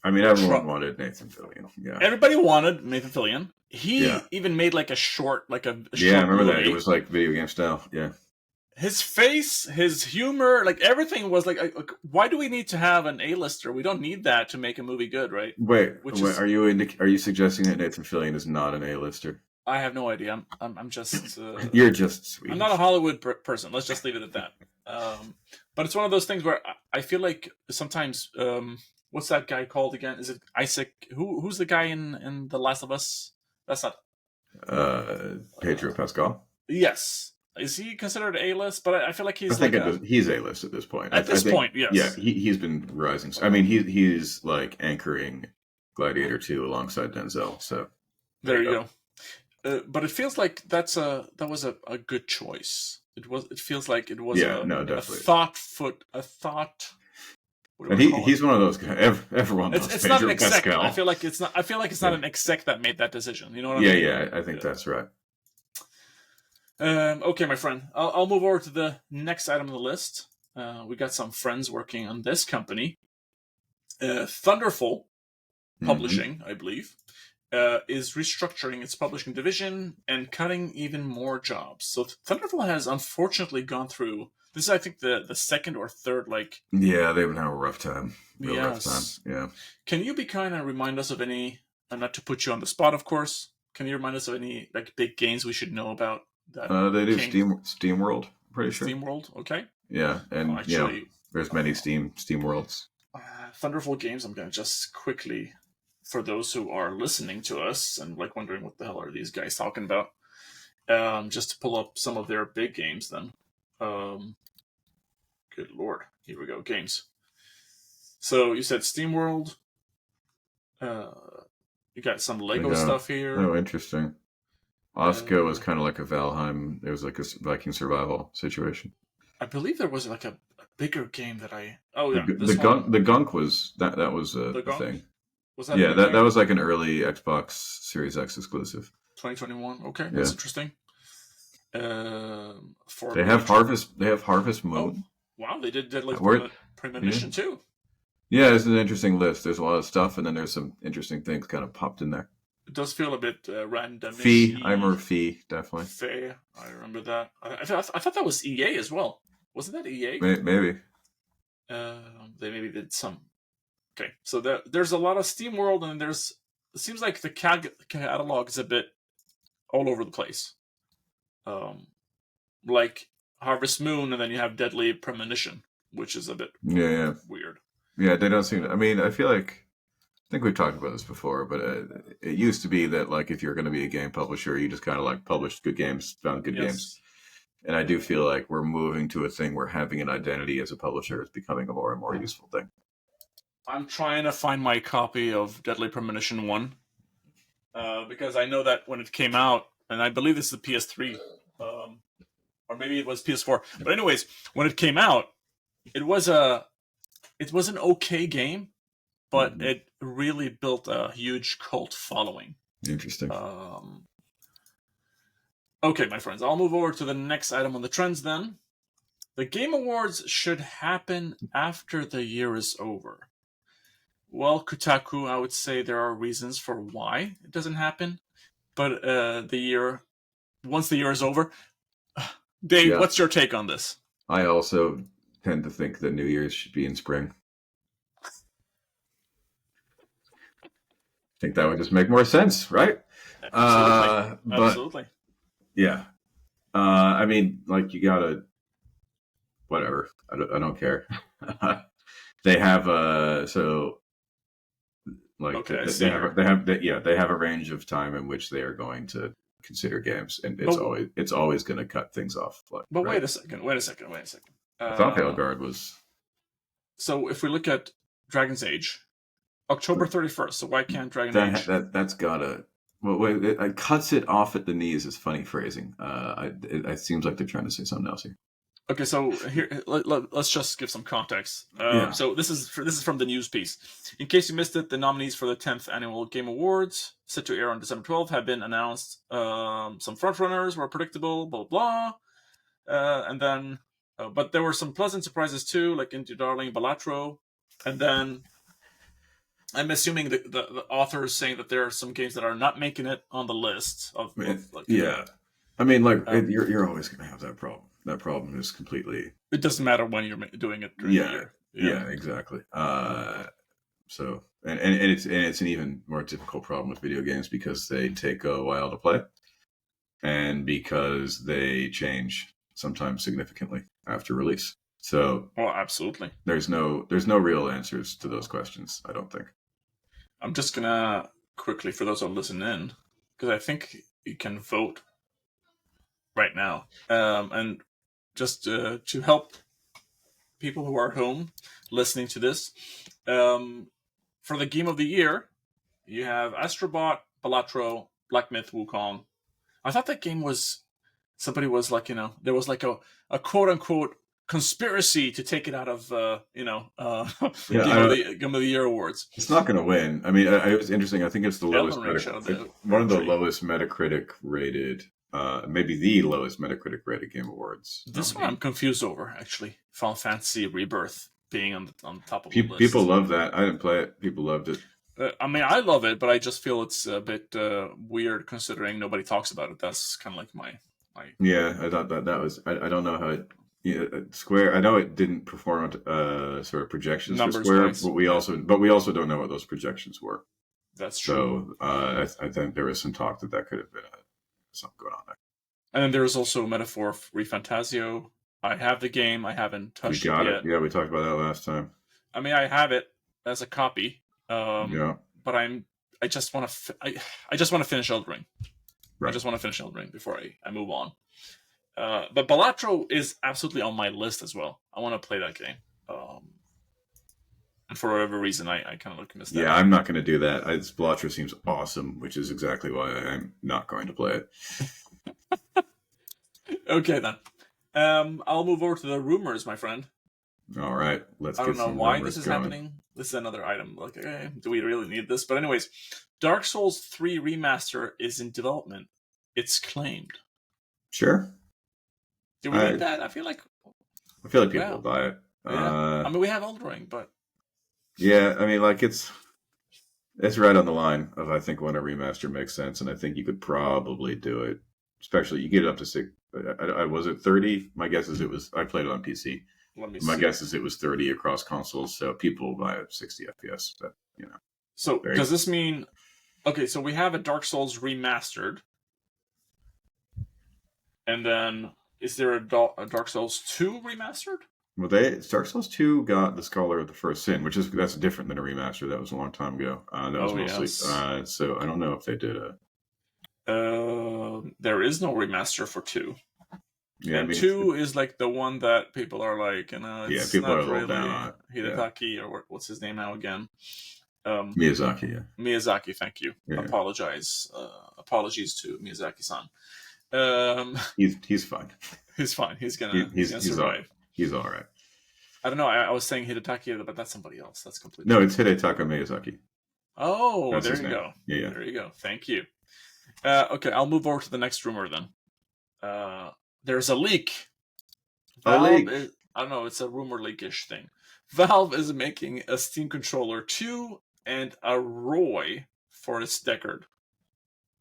S2: I mean, everyone wanted Nathan Fillion. Yeah,
S1: everybody wanted Nathan Fillion. He even made like a short, I
S2: remember that. It was like video game style. Yeah.
S1: His face, his humor, like everything was like, why do we need to have an A-lister? We don't need that to make a movie good, right?
S2: Wait, are you suggesting that Nathan Fillion is not an A-lister?
S1: I have no idea. I'm just.
S2: You're just sweet.
S1: I'm not a Hollywood person. Let's just leave it at that. But it's one of those things where I feel like sometimes, what's that guy called again? Is it Isaac? Who's the guy in The Last of Us? That's not.
S2: Pedro Pascal.
S1: Yes. Is he considered A-list? But I feel like he's.
S2: He's A-list at this point.
S1: At this point, yes.
S2: Yeah, he's been rising. I mean, he's like anchoring Gladiator 2 alongside Denzel. So
S1: there you go. But it feels like that was a good choice. It feels like it was
S2: definitely.
S1: a thought.
S2: And he's one of those guys. Everyone knows
S1: it's not an exec.
S2: Pascal.
S1: I feel like it's not an exec that made that decision. You know what I mean?
S2: Yeah, I think that's right.
S1: Okay, my friend. I'll move over to the next item on the list. We got some friends working on this company. Thunderful Publishing, I believe, is restructuring its publishing division and cutting even more jobs. So Thunderful has unfortunately gone through. This is, I think, the second or third,
S2: Yeah, they've been having a rough time.
S1: Rough time. Yeah. Can you be kind and remind us of any? not to put you on the spot, of course. Can you remind us of any big games we should know about?
S2: They do Steam World. I'm pretty sure.
S1: Steam World, okay.
S2: Yeah, and there's many Steam Worlds.
S1: Thunderful Games. I'm gonna just quickly, for those who are listening to us and wondering what the hell are these guys talking about, just to pull up some of their big games. Then, good lord, here we go. Games. So you said Steam World. You got some Lego stuff here.
S2: Oh, interesting. Osco was kind of like a Valheim. It was like a Viking survival situation.
S1: I believe there was a bigger game that I. Oh yeah,
S2: the Gunk was that was a thing.
S1: Was that?
S2: Yeah, that was like an early Xbox Series X exclusive.
S1: 2021. Okay, that's interesting.
S2: They have Harvest Moon.
S1: Oh, wow, they did Premonition too.
S2: Yeah, it's an interesting list. There's a lot of stuff, and then there's some interesting things kind of popped in there.
S1: It does feel a bit random.
S2: Fee, I remember Fee, definitely.
S1: Fair. I remember that. I thought that was EA as well. Wasn't that EA?
S2: Maybe.
S1: They maybe did some. Okay, so there's a lot of Steam World, and it seems like the catalog is a bit all over the place. Like Harvest Moon, and then you have Deadly Premonition, which is a bit weird.
S2: Yeah, they don't seem to. I mean, I feel like I think we've talked about this before, but it used to be that like if you're going to be a game publisher, you just kind of like published good games, found good games. And I do feel like we're moving to a thing where having an identity as a publisher is becoming a more and more useful thing.
S1: I'm trying to find my copy of Deadly Premonition 1 because I know that when it came out, and I believe this is the PS3, or maybe it was PS4. But anyways, when it came out, it was an okay game, but it really built a huge cult following.
S2: Interesting.
S1: Okay, my friends, I'll move over to the next item on the trends then. The Game Awards should happen after the year is over. Well, Kotaku, I would say there are reasons for why it doesn't happen. But once the year is over, Dave, what's your take on this?
S2: I also tend to think that New Year's should be in spring. I think that would just make more sense, right?
S1: Absolutely.
S2: Yeah. I mean, like, you gotta, whatever. I don't care. They have they have a range of time in which they are going to consider games, and it's always going to cut things off.
S1: But right? Wait a second.
S2: I thought Veilguard was.
S1: So if we look at Dragon's Age, October 31st. So why can't Dragon Age?
S2: That's gotta. Well, wait, it cuts it off at the knees is funny phrasing. It seems like they're trying to say something else here.
S1: Okay, so here let's just give some context. So this is from the news piece. In case you missed it, the nominees for the 10th Annual Game Awards, set to air on December 12th, have been announced. Some frontrunners were predictable, blah blah, and then, but there were some pleasant surprises too, like Indie Darling, Balatro, and then. I'm assuming the author is saying that there are some games that are not making it on the list of
S2: I mean, like you're always going to have that problem. That problem is completely.
S1: It doesn't matter when you're doing it during the year.
S2: Yeah, exactly. So and it's an even more difficult problem with video games because they take a while to play, and because they change sometimes significantly after release. So,
S1: absolutely.
S2: There's no real answers to those questions, I don't think.
S1: I'm just gonna quickly, for those who are listening in, because I think you can vote right now, and just to help people who are at home listening to this, for the Game of the Year, you have Astrobot, Balatro, Black Myth, Wukong. I thought that game was somebody was like, there was like a quote unquote conspiracy to take it out of Game of the Year awards.
S2: It's not going to win. I mean, it was interesting. I think it's the lowest one of the lowest Metacritic rated, maybe the lowest Metacritic rated Game Awards.
S1: This one I'm confused over, actually. Final Fantasy Rebirth being on top of the list.
S2: People love that. I didn't play it. People loved it.
S1: I mean, I love it, but I just feel it's a bit weird considering nobody talks about it. That's kind of like my.
S2: Yeah, I thought that was. I don't know how it. Yeah, Square. I know it didn't perform sort of projections for Square, but we also don't know what those projections were.
S1: That's true.
S2: So I think there was some talk that could have been something going on there.
S1: And then there's also Metaphor ReFantazio. I have the game. I haven't touched it yet.
S2: Yeah, we talked about that last time.
S1: I mean, I have it as a copy. But I just want to finish Elden Ring. Right. I just want to finish Elden Ring before I move on. But Balatro is absolutely on my list as well. I want to play that game. And for whatever reason, I kind of missed that.
S2: Yeah, I'm not going to do that. Balatro seems awesome, which is exactly why I'm not going to play it.
S1: Okay, then. I'll move over to the rumors, my friend.
S2: All right.
S1: I don't know why this is happening. This is another item. Like, do we really need this? But anyways, Dark Souls 3 Remaster is in development. It's claimed.
S2: Sure.
S1: Do we need that? I feel like
S2: people will buy it.
S1: Yeah. I mean, we have Elden Ring, but
S2: yeah, I mean, like it's It's right on the line of I think when a remaster makes sense, and I think you could probably do it. Especially you get it up to six. Was it 30? My guess is it was. I played it on PC.
S1: Let me
S2: My
S1: see.
S2: guess is it was 30 across consoles, so people will buy it 60 FPS. But
S1: So
S2: there you
S1: does
S2: go.
S1: this mean? Okay, so we have a Dark Souls remastered, and then is there a Dark Souls 2 remastered?
S2: Well, Dark Souls 2 got the Scholar of the First Sin, that's different than a remaster. That was a long time ago. That was
S1: Oh
S2: mostly.
S1: yes.
S2: So I don't know if they did a.
S1: There is no remaster for 2.
S2: Yeah, I
S1: And
S2: mean,
S1: 2 is like the one that people are like, you know,
S2: yeah,
S1: it's
S2: people are a
S1: not
S2: little down
S1: really
S2: on it. Yeah,
S1: Hidetaki, or what's his name now again?
S2: Miyazaki. Yeah,
S1: Miyazaki, thank you.
S2: yeah.
S1: Apologies to Miyazaki-san.
S2: He's fine.
S1: He's fine. He's
S2: He,
S1: gonna
S2: he's all
S1: survive.
S2: he's all right.
S1: I don't know. I was saying Hidetaki, but that's somebody else. That's completely
S2: No, it's
S1: different.
S2: Hidetaka Miyazaki.
S1: Oh,
S2: That's
S1: there
S2: his
S1: you
S2: name.
S1: go.
S2: Yeah, yeah.
S1: There you go. Thank you. Okay, I'll move over to the next rumor then. There's a leak.
S2: A
S1: Valve
S2: leak.
S1: is, I don't know, it's a rumor leakish thing. Valve is making a Steam controller 2 and a Roy for its Deckard.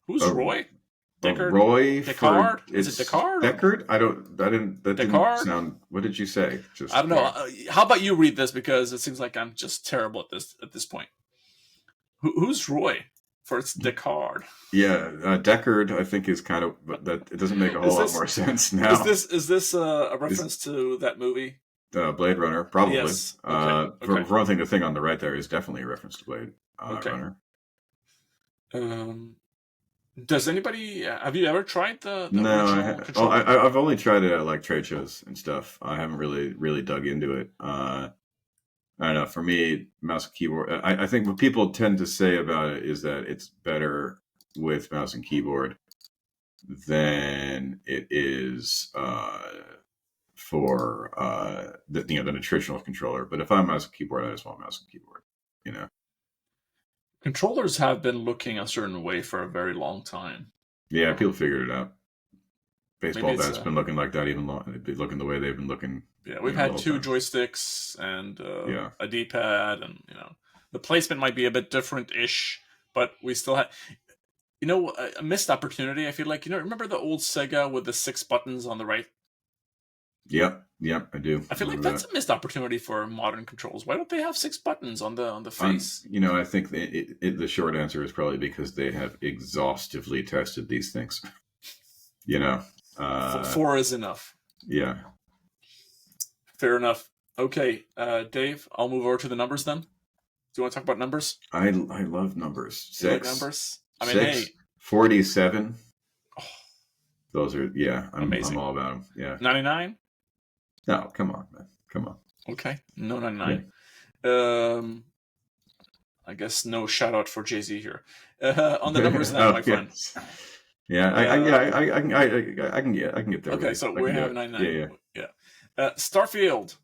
S1: Who's
S2: A,
S1: Roy?
S2: a
S1: Deckard?
S2: Roy
S1: Deckard?
S2: for
S1: Is it
S2: it's
S1: Deckard or
S2: Deckard. I didn't. That didn't
S1: Deckard?
S2: sound. What did you say?
S1: I
S2: Just
S1: don't know.
S2: there.
S1: How about you read this, because it seems like I'm just terrible at this point. Who's Roy for its Deckard?
S2: Yeah, Deckard, I think is kind of, but that it doesn't make a whole lot more sense now.
S1: Is this a
S2: Is
S1: reference to that movie?
S2: Blade Runner probably?
S1: Yes. Okay. Okay.
S2: For one thing, the thing on the right there is definitely a reference to Blade
S1: Okay.
S2: Runner.
S1: Does anybody have you ever tried the
S2: No,
S1: original controller?
S2: I've only tried it at like trade shows and stuff. I haven't really dug into it. I don't know. For me, mouse and keyboard. I think what people tend to say about it is that it's better with mouse and keyboard than it is for the traditional controller. But if I'm mouse and keyboard, I just want mouse and keyboard. You know.
S1: Controllers have been looking a certain way for a very long time.
S2: Yeah, people figured it out. Baseball bats
S1: a,
S2: been looking like that even long. They've been looking the way they've been looking.
S1: Yeah, we've had 2 joysticks and
S2: Yeah.
S1: a D-pad, and the placement might be a bit different-ish, but we still have a missed opportunity. I feel like remember the old Sega with the 6 buttons on the right?
S2: Yep, I do.
S1: I feel like that's a missed opportunity for modern controls. Why don't they have 6 buttons on the face?
S2: I think the short answer is probably because they have exhaustively tested these things.
S1: 4 is enough.
S2: Yeah.
S1: Fair enough. Okay, Dave, I'll move over to the numbers then. Do you want to talk about numbers?
S2: I love numbers. 6.
S1: You like numbers? I mean,
S2: 6,
S1: hey.
S2: 47.
S1: Oh,
S2: those are, amazing. I'm all about them. Yeah.
S1: 99?
S2: No, come on, man. Come on.
S1: Okay, no 99. Yeah. I guess no shout out for Jay-Z here. On the numbers now, my friend.
S2: Yeah, I can get there.
S1: Okay, so we have 99. Yeah. Starfield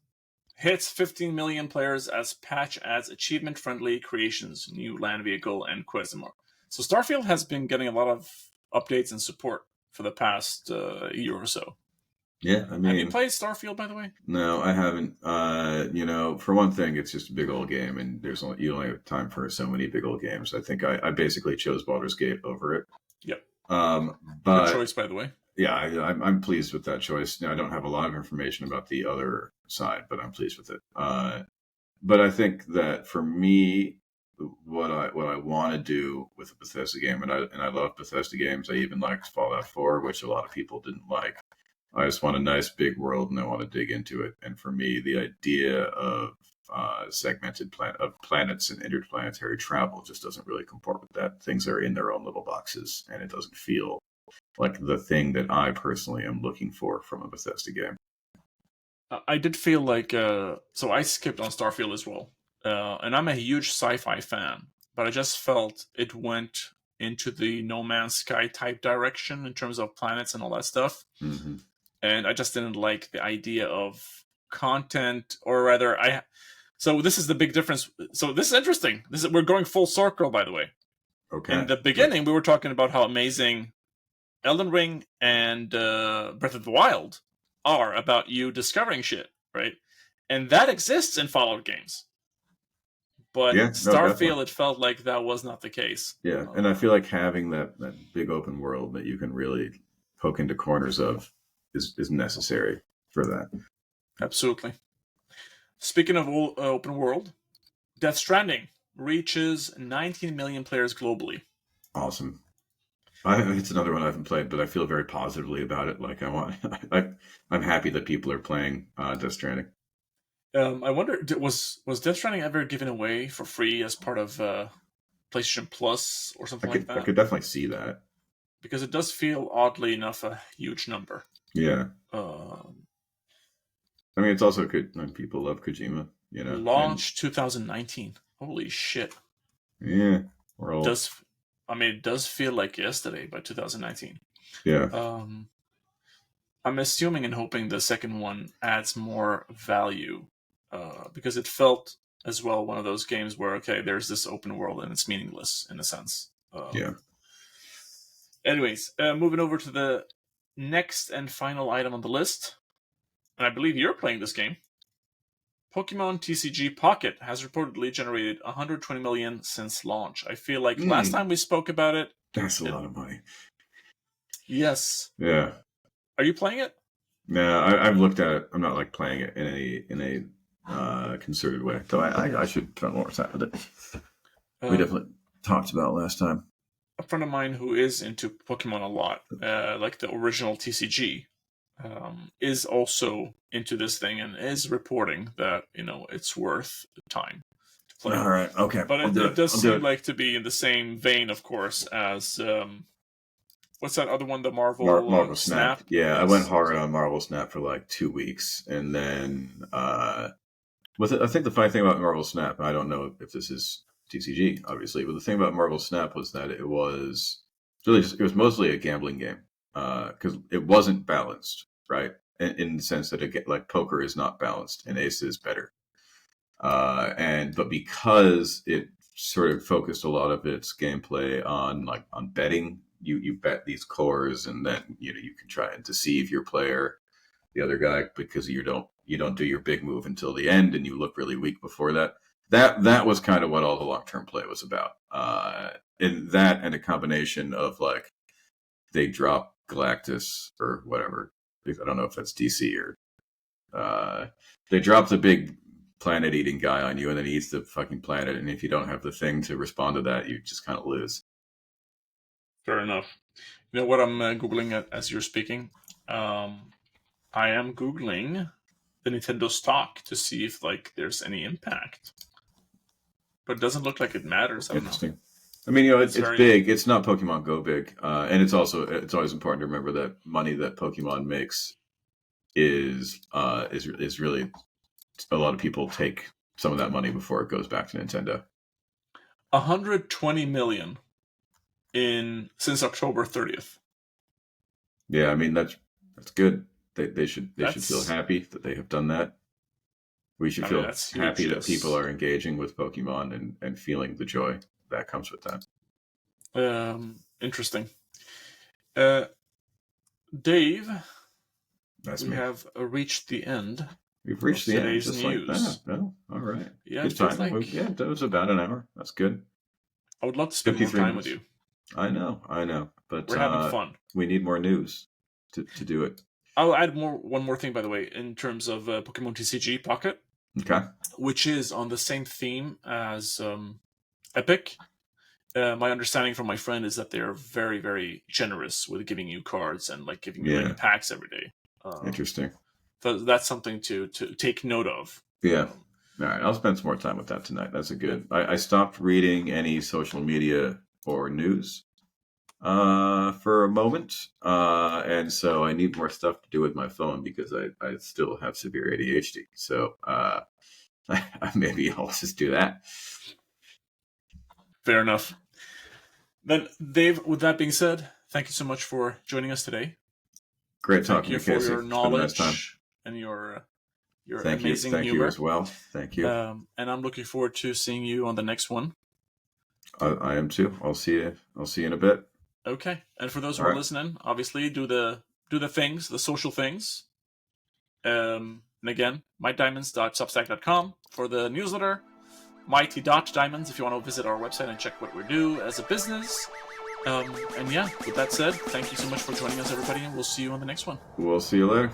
S1: hits 15 million players as patch adds achievement-friendly creations, new land vehicle, and quests and more. So Starfield has been getting a lot of updates and support for the past year or so.
S2: Yeah, I mean,
S1: have you played Starfield, by the way?
S2: No, I haven't. For one thing, it's just a big old game, and you only have time for so many big old games. I think I basically chose Baldur's Gate over it.
S1: Yep.
S2: But
S1: good choice, by the way.
S2: Yeah, I'm pleased with that choice. Now, I don't have a lot of information about the other side, but I'm pleased with it. But I think that for me, what I want to do with a Bethesda game, and I love Bethesda games. I even liked Fallout 4, which a lot of people didn't like. I just want a nice big world, and I want to dig into it. And for me, the idea of segmented planets and interplanetary travel just doesn't really comport with that. Things are in their own little boxes, and it doesn't feel like the thing that I personally am looking for from a Bethesda game.
S1: I did feel like so I skipped on Starfield as well, and I'm a huge sci-fi fan, but I just felt it went into the No Man's Sky type direction in terms of planets and all that stuff.
S2: Mm-hmm.
S1: And I just didn't like the idea of content, or rather, so this is the big difference. So this is interesting. We're going full circle, by the way.
S2: Okay.
S1: In the beginning, we were talking about how amazing Elden Ring and Breath of the Wild are about you discovering shit, right? And that exists in Fallout games. But
S2: Yeah, no, definitely.
S1: Starfield, it felt like that was not the case.
S2: Yeah, and I feel like having that big open world that you can really poke into corners of is necessary for that.
S1: Absolutely. Speaking of open world, Death Stranding reaches 19 million players globally.
S2: Awesome. It's another one I haven't played, but I feel very positively about it. Like I'm happy that people are playing Death Stranding.
S1: I wonder, was Death Stranding ever given away for free as part of PlayStation Plus or something like
S2: I
S1: that?
S2: could definitely see that.
S1: Because it does feel, oddly enough, a huge number.
S2: Yeah.
S1: Um,
S2: I mean, it's also good when people love Kojima, and
S1: Launch 2019. Holy shit!
S2: yeah, we're old.
S1: It does feel like yesterday by 2019.
S2: Yeah.
S1: I'm assuming and hoping the second one adds more value, because it felt as well one of those games where, okay, there's this open world and it's meaningless in a sense.
S2: Yeah.
S1: Anyways, moving over to the next and final item on the list, and I believe you're playing this game. Pokémon TCG Pocket has reportedly generated 120 million since launch. I feel like last time we spoke about it,
S2: That's a lot of money.
S1: Yes.
S2: Yeah.
S1: Are you playing it?
S2: No, I've looked at it. I'm not like playing it in a concerted way. So I should spend more time with it. We definitely talked about it last time.
S1: A friend of mine who is into Pokemon a lot, like the original TCG, is also into this thing and is reporting that it's worth the time to play.
S2: All right, okay,
S1: but it does seem like to be in the same vein, of course, as what's that other one? The Marvel Snap.
S2: Yeah,
S1: Yes.
S2: I went hard on Marvel Snap for like 2 weeks, and then with it, I think the funny thing about Marvel Snap, I don't know if this is TCG, obviously, but the thing about Marvel Snap was that it was it was mostly a gambling game because it wasn't balanced, right? In the sense that like poker is not balanced and ace is better, but because it sort of focused a lot of its gameplay on betting, you bet these cores, and then you can try and deceive your player, the other guy, because you don't do your big move until the end, and you look really weak before that. That was kind of what all the long term play was about. And that, and a combination of like they drop Galactus or whatever. I don't know if that's DC or they drop the big planet eating guy on you, and then he eats the fucking planet. And if you don't have the thing to respond to that, you just kind of lose.
S1: Fair enough. You know what I'm Googling as you're speaking? I am Googling the Nintendo stock to see if there's any impact. But it doesn't look like it matters. I don't know.
S2: I mean, it's big. It's not Pokemon Go big, and it's always important to remember that money that Pokemon makes is really, a lot of people take some of that money before it goes back to Nintendo.
S1: 120 million since October 30th.
S2: Yeah, I mean that's good. They should feel happy that they have done that. We should feel happy that people are engaging with Pokemon and feeling the joy that comes with that.
S1: Interesting. Dave, we have reached the end.
S2: We've reached the end, just news. Like that. No, all right.
S1: Yeah,
S2: good time. That was about an hour. That's good.
S1: I would love to spend more time with you.
S2: I know, but
S1: we're having fun.
S2: We need more news to do it.
S1: I'll add one more thing, by the way, in terms of Pokemon TCG Pocket.
S2: Okay.
S1: Which is on the same theme as Epic. My understanding from my friend is that they're very, very generous with giving you cards and giving you packs every day.
S2: Interesting.
S1: So that's something to take note of.
S2: Yeah. All right. I'll spend some more time with that tonight. That's a good. I stopped reading any social media or news for a moment, and so I need more stuff to do with my phone because I still have severe ADHD. So maybe I'll just do that.
S1: Fair enough. Then, Dave, with that being said, thank you so much for joining us today.
S2: Great talking
S1: to you.
S2: Thank you
S1: for your knowledge and your amazing humor.
S2: Thank you as well. Thank you.
S1: And I'm looking forward to seeing you on the next one.
S2: I am too. I'll see you in a bit.
S1: Okay. And for those who are listening, obviously do the things, the social things. And again, mydiamonds.substack.com for the newsletter, mighty.diamonds if you want to visit our website and check what we do as a business. And yeah, with that said, thank you so much for joining us, everybody, and we'll see you on the next one.
S2: We'll see you later.